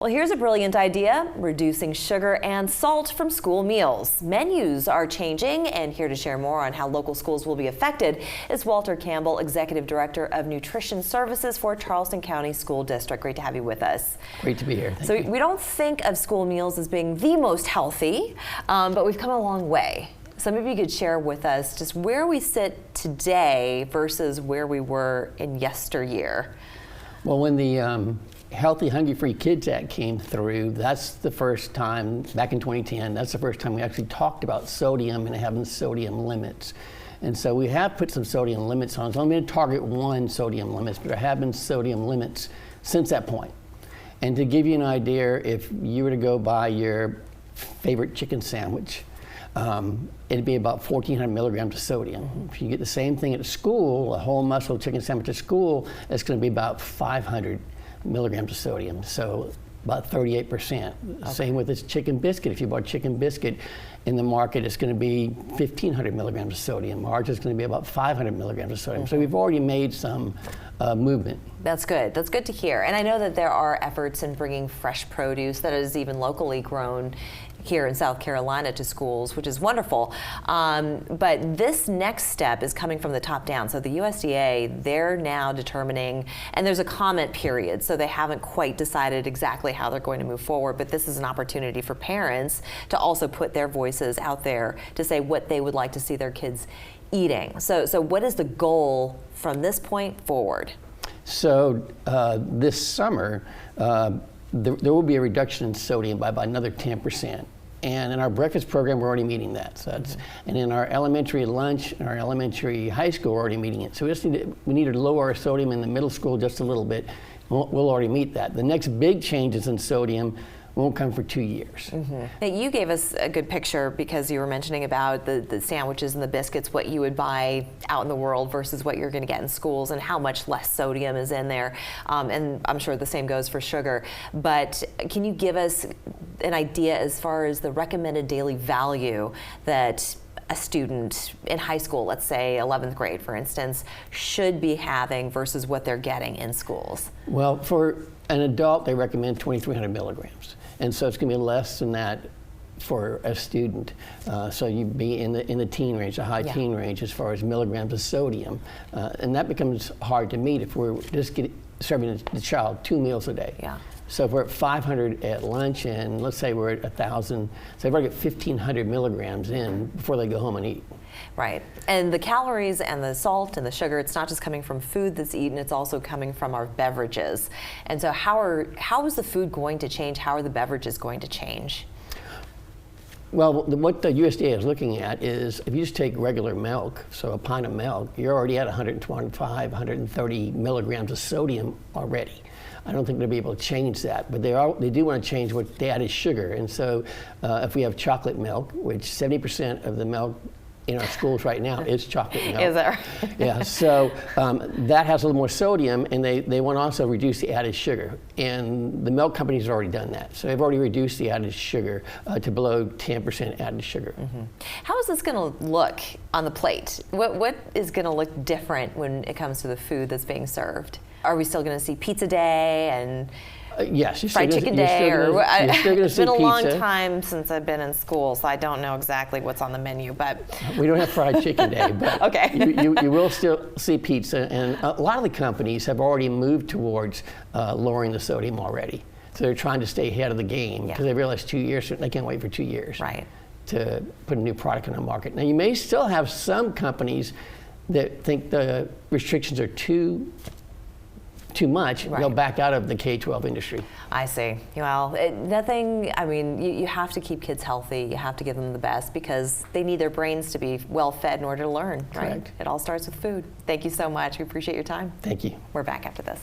Well, here's a brilliant idea: reducing sugar and salt from school meals. Menus are changing, and here to share more on how local schools will be affected is Walter Campbell, Executive Director of Nutrition Services for Charleston County School District. Great to have you with us. Great to be here. Thank you. We don't think of school meals as being the most healthy, but we've come a long way. So maybe you could share with us just where we sit today versus where we were in yesteryear. Well, when the Healthy, Hungry, Free Kids Act came through, that's the first time, back in 2010, that's the first time we actually talked about sodium and having sodium limits. And so we have put some sodium limits on. So I'm going to target one sodium limits, but there have been sodium limits since that point. And to give you an idea, if you were to go buy your favorite chicken sandwich, it'd be about 1,400 milligrams of sodium. If you get the same thing at school, a whole muscle chicken sandwich at school, it's going to be about 500 milligrams of sodium, so about 38%. Okay. Same with this chicken biscuit. If you bought chicken biscuit in the market, it's going to be 1,500 milligrams of sodium. Ours is going to be about 500 milligrams of sodium. So we've already made some movement. That's good. That's good to hear. And I know that there are efforts in bringing fresh produce that is even locally grown here in South Carolina to schools, which is wonderful. But this next step is coming from the top down. So the USDA, they're now determining, and there's a comment period, so they haven't quite decided exactly how they're going to move forward, but this is an opportunity for parents to also put their voices out there to say what they would like to see their kids eating. So what is the goal from this point forward? So this summer, there will be a reduction in sodium by about another 10%. And in our breakfast program, we're already meeting that. So that's, and in our elementary lunch and our elementary high school, we're already meeting it. So we need to lower our sodium in the middle school just a little bit. We'll already meet that. The next big changes in sodium won't come for 2 years. Now, you gave us a good picture because you were mentioning about the sandwiches and the biscuits, what you would buy out in the world versus what you're going to get in schools and how much less sodium is in there. And I'm sure the same goes for sugar. But can you give us an idea as far as the recommended daily value that a student in high school, let's say 11th grade, for instance, should be having versus what they're getting in schools? Well, for an adult, they recommend 2,300 milligrams. And so it's going to be less than that for a student. So you'd be in the teen range, the high teen range as far as milligrams of sodium. And that becomes hard to meet if we're just serving the child 2 meals a day. Yeah. So if we're at 500 at lunch and let's say we're at 1,000, so they've already got 1,500 milligrams in before they go home and eat. Right. And the calories and the salt and the sugar, it's not just coming from food that's eaten, it's also coming from our beverages. And so how is the food going to change? How are the beverages going to change? Well, what the USDA is looking at is if you just take regular milk, so a pint of milk, you're already at 125, 130 milligrams of sodium already. I don't think they'll be able to change that, but they do want to change what they add is sugar. And so if we have chocolate milk, which 70% of the milk in our schools right now is chocolate milk. Is there? Yeah, so that has a little more sodium, and they want to also reduce the added sugar. And the milk companies have already done that. So they've already reduced the added sugar to below 10% added sugar. How is this going to look on the plate? What is going to look different when it comes to the food that's being served? Are we still going to see pizza day and yes, fried chicken day? It's been a long pizza. time since I've been in school, so I don't know exactly what's on the menu. But we don't have fried chicken day, but okay. you will still see pizza. And a lot of the companies have already moved towards lowering the sodium already. So they're trying to stay ahead of the game because they realize 2 years, they can't wait for 2 years to put a new product on the market. Now, you may still have some companies that think the restrictions are too much, they'll back out of the K-12 industry. I see. Well, nothing, I mean, you have to keep kids healthy. You have to give them the best because they need their brains to be well fed in order to learn, right? Correct. It all starts with food. Thank you so much. We appreciate your time. Thank you. We're back after this.